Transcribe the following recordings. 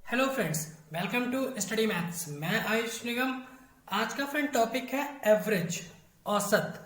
Hello friends, welcome to study maths. मैं आयुष निगम। आज का फ्रेंड टॉपिक है एवरेज, औसत।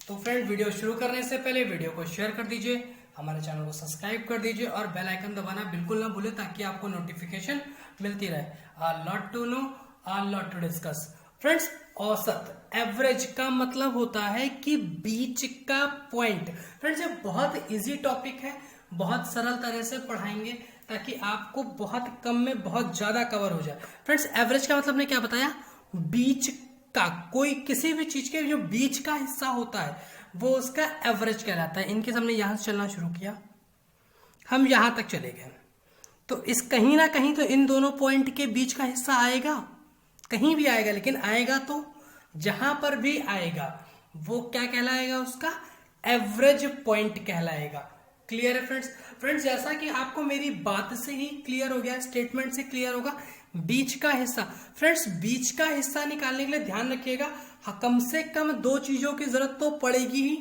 तो फ्रेंड वीडियो शुरू करने से पहले वीडियो को शेयर कर दीजिए, हमारे चैनल को सब्सक्राइब कर दीजिए और बेल आइकन दबाना बिल्कुल ना भूले ताकि आपको नोटिफिकेशन मिलती रहे। A lot to know, a lot to discuss. Friends, औसत एवरेज का मतलब होता है कि बीच का पॉइंट। फ्रेंड्स, ये बहुत इजी टॉपिक है, बहुत सरल तरह से पढ़ाएंगे ताकि आपको बहुत कम में बहुत ज्यादा कवर हो जाए। फ्रेंड्स, एवरेज का मतलब ने क्या बताया? बीच का, कोई किसी भी चीज के जो बीच का हिस्सा होता है वो उसका एवरेज कहलाता है। इनके हमने यहां से चलना शुरू किया, हम यहां तक चले गए, तो इस कहीं ना कहीं तो इन दोनों पॉइंट के बीच का हिस्सा आएगा, कहीं भी आएगा, लेकिन आएगा तो जहां पर भी आएगा वो क्या कहलाएगा? उसका एवरेज पॉइंट कहलाएगा। क्लियर है फ्रेंड्स? फ्रेंड्स, जैसा कि आपको मेरी बात से ही क्लियर हो गया, स्टेटमेंट से क्लियर होगा, बीच का हिस्सा। फ्रेंड्स, बीच का हिस्सा निकालने के लिए ध्यान रखिएगा, कम से कम दो चीजों की जरूरत तो पड़ेगी ही,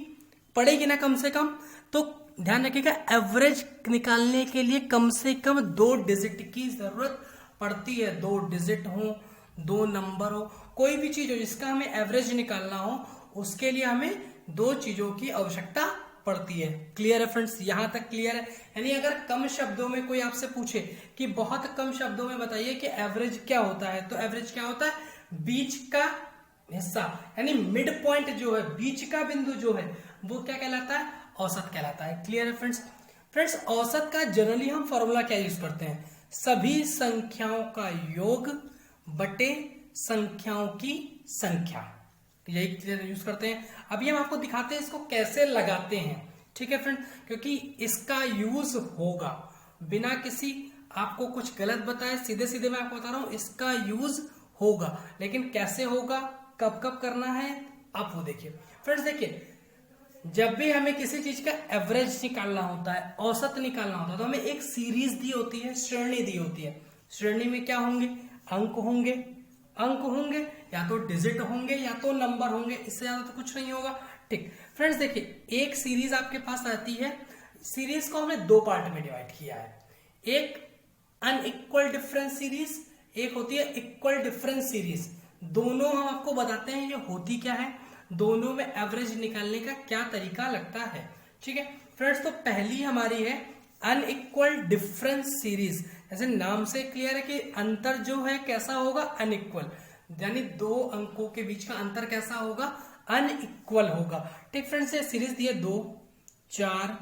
पड़ेगी ना कम से कम। तो ध्यान रखिएगा, एवरेज निकालने के लिए कम से कम 2 डिजिट की जरूरत पड़ती है। 2 डिजिट हो, 2 नंबर हो, कोई भी चीज हो जिसका हमें एवरेज निकालना हो, उसके लिए हमें 2 चीजों की आवश्यकता पड़ती है। क्लियर है फ्रेंड्स? यहां तक क्लियर है? यानी अगर कम शब्दों में कोई आपसे पूछे कि बहुत कम शब्दों में बताइए कि एवरेज क्या होता है, तो एवरेज क्या होता है? बीच का हिस्सा, यानी मिड पॉइंट जो है, बीच का बिंदु जो है, वो क्या कहलाता है? औसत कहलाता है। क्लियर है फ्रेंड्स? फ्रेंड्स, औसत का जनरली हम फॉर्मूला क्या यूज करते हैं? सभी संख्याओं का योग बटे संख्याओं की संख्या, यही क्लियर यूज करते हैं। अभी हम आपको दिखाते हैं इसको कैसे लगाते हैं। ठीक है फ्रेंड, क्योंकि इसका यूज होगा बिना किसी आपको कुछ गलत बताए, सीधे सीधे मैं आपको बता रहा हूं इसका यूज होगा, लेकिन कैसे होगा, कब कब करना है, आप वो देखिए। फ्रेंड्स देखिए, जब भी हमें किसी चीज का एवरेज निकालना होता है, औसत निकालना होता है, तो हमें एक सीरीज दी होती है, श्रेणी दी होती है। श्रेणी में क्या होंगे? अंक होंगे, अंक होंगे, या तो डिजिट होंगे या तो नंबर होंगे, इससे ज्यादा तो कुछ नहीं होगा। ठीक फ्रेंड्स, देखिए एक सीरीज आपके पास आती है, सीरीज को हमने 2 पार्ट में डिवाइड किया है। एक अनइक्वल डिफरेंस सीरीज, एक होती है इक्वल डिफरेंस सीरीज। दोनों हम आपको बताते हैं ये होती क्या है, दोनों में एवरेज निकालने का क्या तरीका लगता है। ठीक है फ्रेंड्स, तो पहली हमारी है अनइक्वल डिफरेंस सीरीज। जैसे नाम से क्लियर है कि अंतर जो है कैसा होगा? अनइक्वल, यानी 2 अंकों के बीच का अंतर कैसा होगा? अनइक्वल होगा। ठीक फ्रेंड्स, ये सीरीज दी है 2, 4,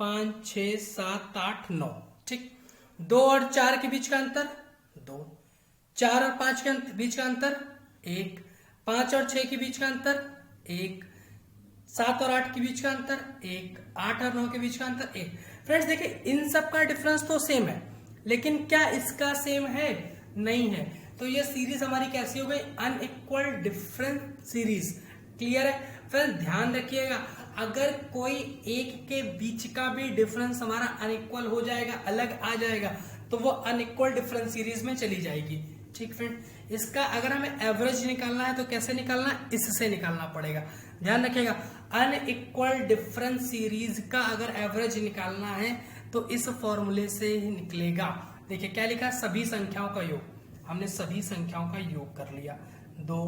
5, 6, 7, 8, 9। ठीक, 2 और 4 के बीच का अंतर 2, 4 और 5 के बीच का अंतर 1, 5 और 6 के बीच का अंतर 1, 7 और 8 के बीच का अंतर 1, 8 और 9 के बीच का अंतर 1। फ्रेंड्स देखिए, इन सब का डिफरेंस तो सेम है, लेकिन क्या इसका सेम है? नहीं है। तो ये सीरीज हमारी कैसी हो गई? Unequal difference series. क्लियर है? फिर ध्यान रखिएगा, अगर कोई एक के बीच का भी डिफरेंस हमारा अनइक्वल हो जाएगा, अलग आ जाएगा, तो वो अनइक्वल डिफरेंस सीरीज में चली जाएगी। ठीक फ्रेंड, इसका अगर हमें एवरेज निकालना है तो कैसे निकालना? इससे निकालना पड़ेगा। ध्यान रखिएगा, अनइक्वल डिफरेंस सीरीज का अगर एवरेज निकालना है तो इस फॉर्मूले से ही निकलेगा। देखिए क्या लिखा? सभी संख्याओं का योग। हमने सभी संख्याओं का योग कर लिया, 2,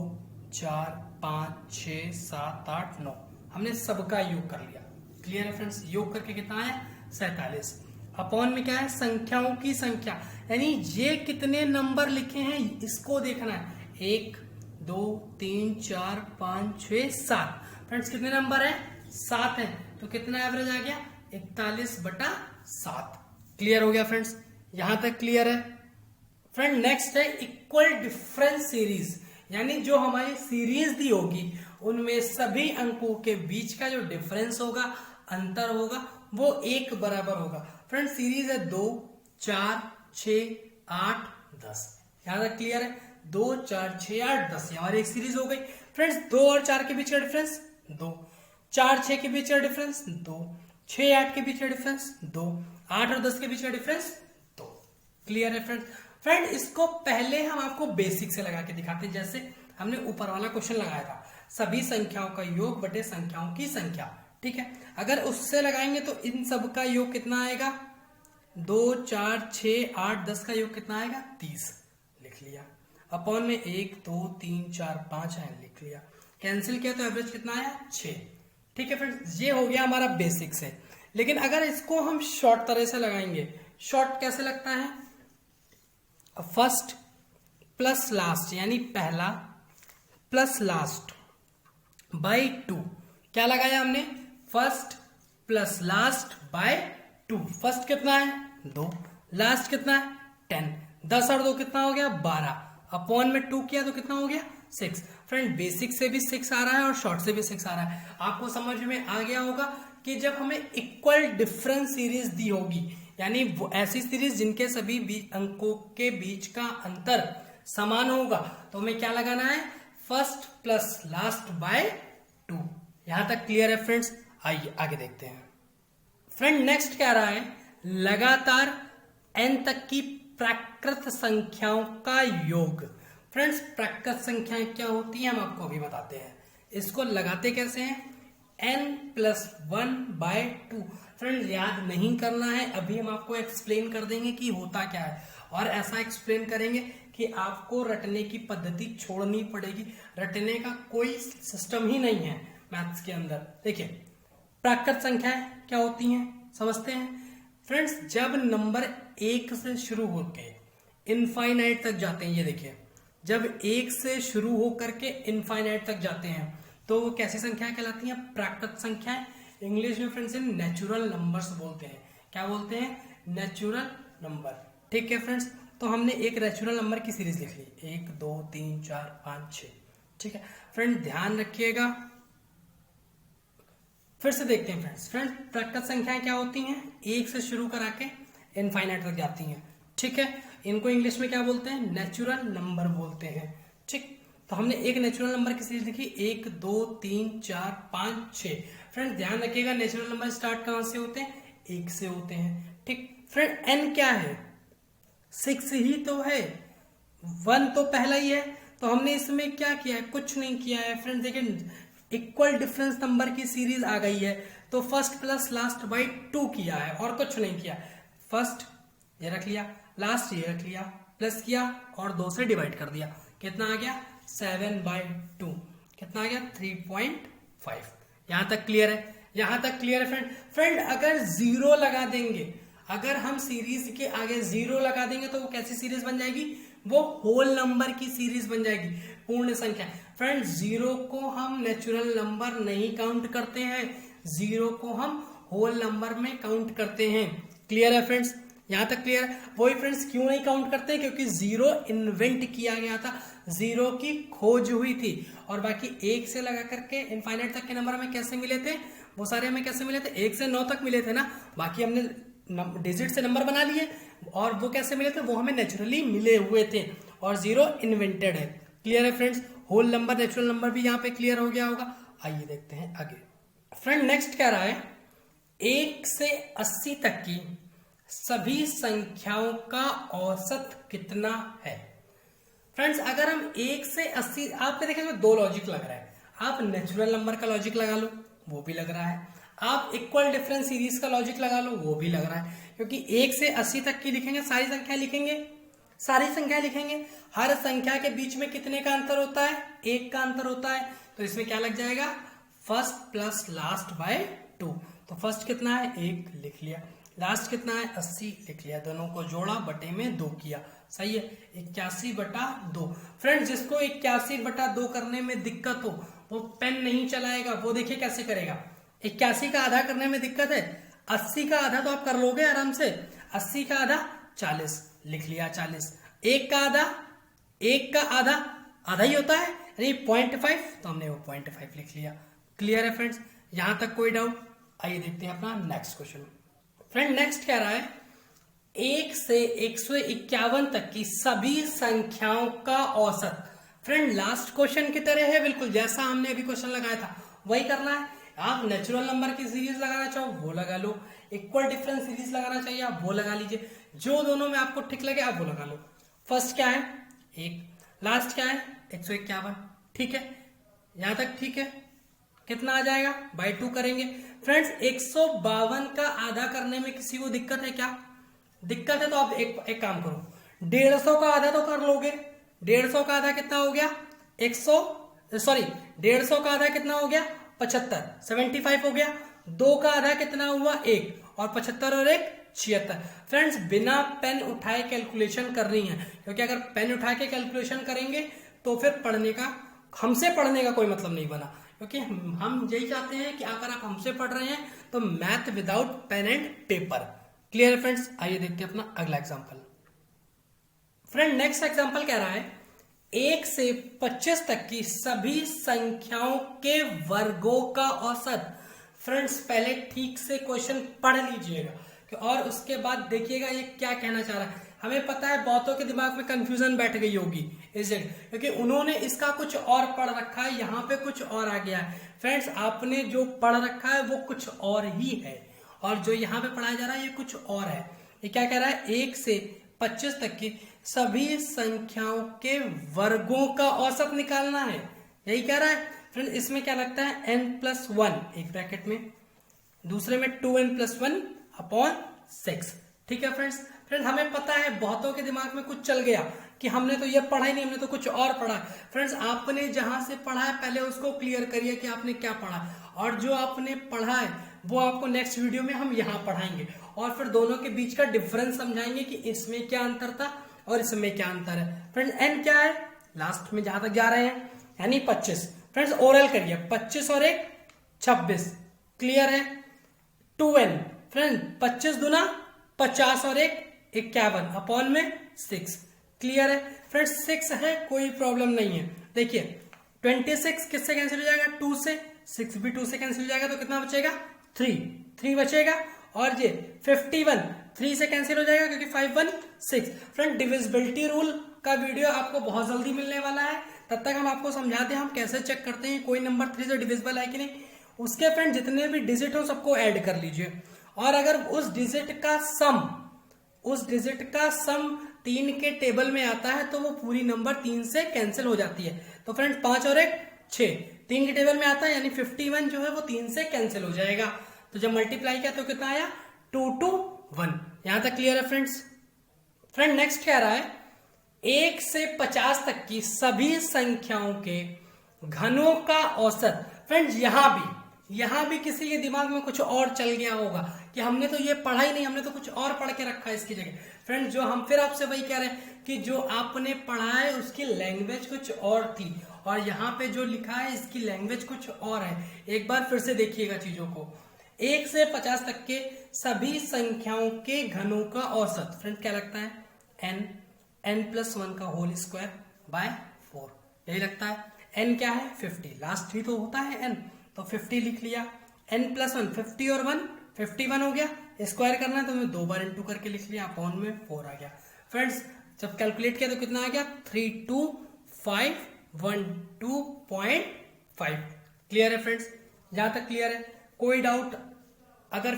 4, 5, 6, 7, 8, 9, हमने सबका योग कर लिया। क्लियर है फ्रेंड्स? योग करके कितना है? 47। अपॉन में क्या है? संख्याओं की संख्या, यानी ये कितने नंबर लिखे हैं इसको देखना है। 1, 2, 3, 4, 5, 6, 7। फ्रेंड्स कितने नंबर है? 7 है, तो कितना एवरेज आ गया? 41/7। क्लियर हो गया फ्रेंड्स? यहां तक क्लियर है? फ्रेंड नेक्स्ट है इक्वल डिफरेंस सीरीज, यानी जो हमारी सीरीज दी होगी उनमें सभी अंकों के बीच का जो डिफरेंस होगा, अंतर होगा, वो 1 बराबर होगा। फ्रेंड सीरीज है 2, 4, 6, 8, 10। यहां तक क्लियर है? 2, 4, 6, 8, 10 हमारी एक सीरीज हो गई। फ्रेंड्स 2 और 4 के बीच का डिफरेंस 2, 4, 6 के बीच का डिफरेंस 2, 6, 8 के बीच का डिफरेंस 2, 8 और 10 के बीच का डिफरेंस 2। क्लियर है फ्रेंड? फ्रेंड इसको पहले हम आपको बेसिक से लगा के दिखाते हैं, जैसे हमने ऊपर वाला क्वेश्चन लगाया था, सभी संख्याओं का योग बटे संख्याओं की संख्या। ठीक है, अगर उससे लगाएंगे तो इन सब का योग कितना आएगा? 2 4 6 8 10 का योग कितना आएगा 30 लिख लिया। अपॉन में 1 2 3 4 5 है लिख लिया। कैंसिल किया तो एवरेज कितना आया 6। ठीक है फ्रेंड्स, ये हो गया हमारा बेसिक से। लेकिन अगर इसको हम शॉर्ट तरह से लगाएंगे, शॉर्ट कैसे लगता है, फर्स्ट प्लस लास्ट यानी पहला प्लस लास्ट बाय 2। क्या लगाया हमने, first plus last by 2। First कितना है 2, लास्ट कितना है 10, 10 और 2 कितना हो गया 12, अपॉन में 2 किया तो कितना हो गया 6। फ्रेंड बेसिक से भी 6 आ रहा है और शॉर्ट से भी 6 आ रहा है। आपको समझ में आ गया होगा कि जब हमें इक्वल डिफरेंस सीरीज दी होगी, यानी वो ऐसी सीरीज जिनके सभी अंकों के बीच का अंतर समान होगा, तो हमें क्या लगाना है, फर्स्ट प्लस लास्ट बाय 2। यहां तक क्लियर है फ्रेंड्स? आइए आगे देखते हैं। फ्रेंड नेक्स्ट कह रहा है लगातार n तक की प्राकृत संख्याओं का योग। फ्रेंड्स प्राकृत संख्याएं क्या होती हैं हम आपको अभी बताते हैं। इसको लगाते कैसे हैं, n+1/2। फ्रेंड्स याद नहीं करना है, अभी हम आपको एक्सप्लेन कर देंगे कि होता क्या है, और ऐसा एक्सप्लेन करेंगे कि आपको रटने की पद्धति छोड़नी पड़ेगी। रटने का कोई सिस्टम ही नहीं है मैथ्स के अंदर। देखिए प्राकृत संख्याएं क्या होती हैं समझते हैं। फ्रेंड्स जब नंबर 1 से शुरू होकर इनफाइनाइट तक जाते हैं, ये देखिए जब 1 से शुरू होकर के इनफाइनाइट तक जाते हैं तो वो कैसी संख्याएं कहलाती हैं, प्राकृत संख्याएं। इंग्लिश में फ्रेंड्स नेचुरल नंबर्स बोलते हैं। क्या बोलते हैं, नेचुरल नंबर। ठीक है फ्रेंड्स, तो हमने एक नेचुरल नंबर की सीरीज लिख ली, 1 2 3 4 5 6। ठीक है फ्रेंड, ध्यान रखिएगा। फिर से देखते हैं फ्रेंड्स। फ्रेंड्स प्राकृत संख्याएं क्या होती हैं, 1 से शुरू करा के इनफाइनाइट तक जाती हैं। ठीक है, इनको इंग्लिश में क्या बोलते हैं, नेचुरल नंबर बोलते हैं। ठीक, तो हमने एक नेचुरल नंबर की सीरीज लिखी, 1 2 3 4 5 6। फ्रेंड ध्यान रखिएगा नेचुरल नंबर स्टार्ट कहां से होते हैं, 1 से होते हैं। ठीक फ्रेंड, n क्या है, 6 ही तो है, 1 तो पहला ही है, तो हमने इसमें क्या किया है, कुछ नहीं किया है। फ्रेंड देखिए इक्वल डिफरेंस नंबर की सीरीज आ गई है, तो फर्स्ट प्लस लास्ट बाई 2 किया है और कुछ नहीं किया। फर्स्ट ये रख लिया, लास्ट ये रख लिया, प्लस किया और 2 से डिवाइड कर दिया, कितना आ गया 7/2, कितना आ गया 3.5। यहां तक क्लियर है, यहां तक क्लियर है फ्रेंड। फ्रेंड अगर 0 लगा देंगे, अगर हम सीरीज के आगे 0 लगा देंगे तो वो कैसी सीरीज बन जाएगी, वो होल नंबर की सीरीज बन जाएगी, पूर्ण संख्या। फ्रेंड 0 को हम नेचुरल नंबर नहीं काउंट करते हैं, 0 को हम होल नंबर में काउंट करते हैं। क्लियर है फ्रेंड्स, यहां तक क्लियर है। वही फ्रेंड्स क्यों नहीं काउंट करते, क्योंकि 0 इन्वेंट किया गया था, 0 की खोज हुई थी, और बाकी 1 से लगा करके इनफाइनाइट तक के नंबर हमें कैसे मिले थे, वो सारे हमें कैसे मिले थे, 1 से 9 तक मिले थे ना, बाकी हमने डिजिट से नंबर बना लिए, और वो कैसे मिले थे, वो हमें नेचुरली मिले हुए थे, और 0 इन्वेंटेड है। क्लियर है friends, whole number natural number भी यहाँ पे क्लियर हो गया होगा। आइए देखते हैं आगे। फ्रेंड नेक्स्ट कह रहा है 1 से 80 तक की सभी संख्याओं का औसत कितना है। फ्रेंड्स अगर हम 1 से 80, आपके देखिए 2 लॉजिक लग रहा है, आप नेचुरल नंबर का लॉजिक लगा लो, वो भी लग रहा है, आप इक्वल डिफरेंस सीरीज का लॉजिक लगा लो, वो भी लग रहा है, क्योंकि 1 से 80 तक की लिखेंगे, सारी संख्या लिखेंगे, सारी संख्या लिखेंगे, हर संख्या के बीच में कितने का अंतर होता है, 1 का अंतर होता है, तो इसमें क्या लग जाएगा, फर्स्ट प्लस लास्ट बाय 2। तो फर्स्ट कितना है 1 लिख लिया, लास्ट कितना है 80 लिख लिया, दोनों को जोड़ा बटे में 2 किया, सही है 81/2। फ्रेंड्स जिसको 81/2 करने में दिक्कत हो वो पेन नहीं चलाएगा, वो देखिए कैसे करेगा। 81 का आधा करने में दिक्कत है, 80 का आधा तो आप कर लोगे आराम से, 80 का आधा 40 लिख लिया, 40, 1 का आधा, 1 का आधा आधा ही होता है यानी 0.5, तो हमने वो 0.5 लिख लिया। क्लियर है फ्रेंड्स, यहां तक कोई डाउट? आइए देखते हैं अपना नेक्स्ट क्वेश्चन। फ्रेंड नेक्स्ट कह रहा है 1 से 151 तक की सभी संख्याओं का औसत। फ्रेंड लास्ट क्वेश्चन की तरह है बिल्कुल, जैसा हमने अभी क्वेश्चन लगाया था वही करना है। आप नेचुरल नंबर की सीरीज लगाना चाहो वो लगा लो, इक्वल डिफरेंस सीरीज लगाना चाहिए आप वो लगा लीजिए, जो दोनों में आपको ठीक लगे आप वो लगा लो। फर्स्ट क्या है 1, लास्ट क्या है 151, ठीक है यहां तक ठीक है। कितना आ जाएगा बाई 2 करेंगे। फ्रेंड्स 152 का आधा करने में किसी को दिक्कत है क्या? दिक्कत है तो आप एक काम करो, 150 का आधा तो कर लोगे। 150 का आधा कितना हो गया 100, सॉरी 150 का आधा कितना हो गया 75, 75 हो गया। 2 का आधा कितना हुआ 1, और 75 और 1 76। फ्रेंड्स बिना पेन उठाए कैलकुलेशन करनी है, क्योंकि अगर पेन उठा के कैलकुलेशन करेंगे तो फिर हमसे पढ़ने का कोई मतलब नहीं बना, क्योंकि हम यही चाहते हैं कि अगर आप हमसे पढ़ रहे हैं तो math without pen and paper. Clear friends, आइए देखते हैं अपना अगला एग्जांपल। फ्रेंड नेक्स्ट एग्जांपल कह रहा है 1 से 25 तक की सभी संख्याओं के वर्गों का औसत। फ्रेंड्स पहले ठीक से क्वेश्चन पढ़ लीजिएगा और उसके बाद देखिएगा ये क्या कहना चाह रहा है। हमें पता है बहुतों के दिमाग में कंफ्यूजन बैठ गई होगी इस जगह, क्योंकि उन्होंने इसका कुछ और पढ़ रखा है, यहाँ पे कुछ और आ गया है। फ्रेंड्स आपने जो पढ़ रखा है वो कुछ और ही है, और जो यहाँ पे पढ़ाया जा रहा है ये कुछ और है। ये क्या कह रहा है 1 से 25 तक की सभी संख्याओं के वर्गों का औसत निकालना है, यही कह रहा है। फ्रेंड इसमें क्या लगता है n+1 एक ब्रैकेट में, दूसरे में 2n+1/6। ठीक है फ्रेंड्स। फ्रेंड हमें पता है बहुतों के दिमाग में कुछ चल गया कि हमने तो ये पढ़ा ही नहीं, हमने तो कुछ और पढ़ा। फ्रेंड्स आपने जहां से पढ़ा है पहले उसको क्लियर करिए कि आपने क्या पढ़ा, और जो आपने पढ़ा है वो आपको नेक्स्ट वीडियो में हम यहाँ पढ़ाएंगे, और फिर दोनों के बीच का डिफरेंस समझाएंगे कि इसमें क्या अंतर था और इसमें क्या अंतर है। फ्रेंड n क्या है लास्ट में जहां तक जा रहे हैं, यानी 25। फ्रेंड्स ओरल करिए, 25 और 1 26। क्लियर है। 2n फ्रेंड 25 दूना 50 और 1 51 अपॉन में 6। क्लियर है फ्रेंड्स, 6 है कोई प्रॉब्लम नहीं है। देखिए 26 किससे कैंसिल हो जाएगा 2 से, 6 भी 2 से कैंसिल हो जाएगा तो कितना बचेगा 3 बचेगा, और ये 51 3 से कैंसिल हो जाएगा क्योंकि 5 1 6। फ्रेंड डिविजिबिलिटी रूल का वीडियो आपको बहुत जल्दी मिलने वाला है, तब तक हम आपको समझाते हैं हम कैसे चेक करते हैं कोई नंबर 3 से डिविजिबल है कि नहीं। उसके फ्रेंड जितने भी डिजिट हो सबको ऐड कर लीजिए, और अगर उस डिजिट का सम 3 के टेबल में आता है तो वो पूरी नंबर 3 से कैंसिल हो जाती है। तो फ्रेंड 5 और 1 6 3 के टेबल में आता है, यानी 51 जो है वो 3 से कैंसिल हो जाएगा। तो जब मल्टीप्लाई किया तो कितना आया 2 to 1। यहां तक क्लियर है फ्रेंड्स। फ्रेंड नेक्स्ट क्या रहा है 1 से 50 तक की सभी संख्याओं के घनों का औसत। फ्रेंड्स यहां भी किसी के दिमाग में कुछ और चल गया होगा कि हमने तो ये पढ़ा ही नहीं, हमने तो कुछ और पढ़ के रखा है इसकी जगह। फ्रेंड्स जो हम फिर आपसे वही कह रहे हैं कि जो आपने पढ़ा है उसकी लैंग्वेज कुछ और थी, और यहाँ पे जो लिखा है इसकी लैंग्वेज कुछ और है। एक बार फिर से देखिएगा चीजों को। 1 से 50 तक के सभी संख्याओं के घनों का औसत। फ्रेंड क्या लगता है n+1 का होल स्क्वायर बाय 4, यही लगता है। n क्या है 50, लास्ट ही तो होता है n, तो 50 लिख लिया। n+1 50 और 1 51 हो गया, स्क्वायर करना है तो मैं 2 बार इंटू करके लिख लिया, अपॉन में 4 आ गया। फ्रेंड्स जब कैलकुलेट किया तो कितना आ गया 32512.5। क्लियर है फ्रेंड्स, जहां तक क्लियर है कोई डाउट? अगर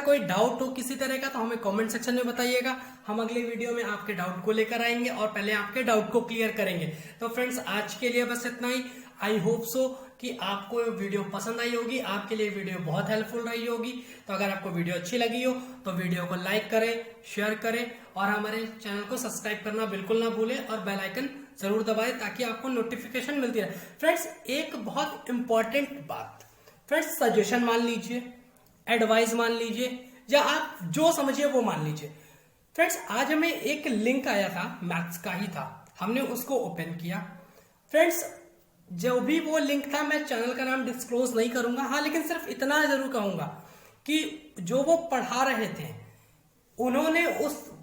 कोई डाउट हो किसी तरह का तो हमें कमेंट सेक्शन में बताइएगा, हम अगले वीडियो में आपके डाउट को लेकर आएंगे और पहले आपके डाउट को क्लियर करेंगे। तो फ्रेंड्स आज के लिए बस इतना ही। आई होप सो कि आपको वीडियो पसंद आई होगी, आपके लिए वीडियो बहुत हेल्पफुल रही होगी। तो अगर आपको वीडियो अच्छी लगी हो तो वीडियो को लाइक करें, शेयर करें, और हमारे चैनल को सब्सक्राइब करना बिल्कुल ना भूलें, और बेल आइकन जरूर दबाएं ताकि आपको नोटिफिकेशन मिलती रहे। फ्रेंड्स एक बहुत इंपॉर्टेंट बात, फ्रेंड्स सजेशन मान लीजिए, एडवाइस मान लीजिए, या आप जो समझिए वो मान लीजिए। फ्रेंड्स आज हमें एक लिंक आया था, मैथ्स का ही था, हमने उसको ओपन किया। फ्रेंड्स जो भी वो लिंक था, मैं चैनल का नाम डिस्क्लोज नहीं करूंगा, हाँ लेकिन सिर्फ इतना जरूर कहूंगा कि जो वो पढ़ा रहे थे उन्होंने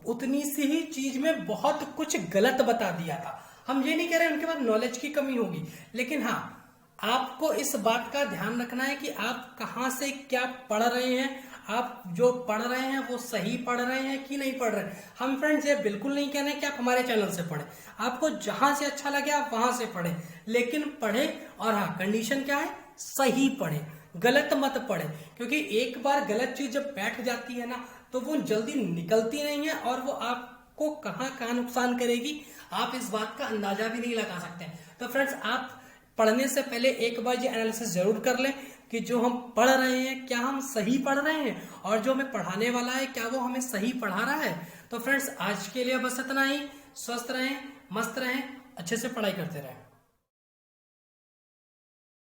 उतनी सी ही चीज में बहुत कुछ गलत बता दिया था। हम ये नहीं कह रहे उनके पास नॉलेज की कमी होगी, लेकिन हाँ आपको इस बात का ध्यान रखना है कि आप कहां से क्या पढ़ रहे हैं, आप जो पढ़ रहे हैं वो सही पढ़ रहे हैं कि नहीं पढ़ रहे हैं। हम फ्रेंड्स ये बिल्कुल नहीं कह रहे कि आप हमारे चैनल से पढ़ें, आपको जहां से अच्छा लगे आप वहां से पढ़ें, लेकिन पढ़ें, और हाँ कंडीशन क्या है सही पढ़ें, गलत मत पढ़ें, क्योंकि एक बार गलत चीज जब बैठ जाती है ना तो वो जल्दी निकलती नहीं है, और वो आपको कहां नुकसान करेगी आप इस बात का अंदाजा भी नहीं लगा सकते। तो फ्रेंड्स आप पढ़ने से पहले एक बार ये एनालिसिस जरूर कर लें कि जो हम पढ़ रहे हैं क्या हम सही पढ़ रहे हैं, और जो हमें पढ़ाने वाला है क्या वो हमें सही पढ़ा रहा है। तो फ्रेंड्स आज के लिए बस इतना ही। स्वस्थ रहें, मस्त रहें, अच्छे से पढ़ाई करते रहें।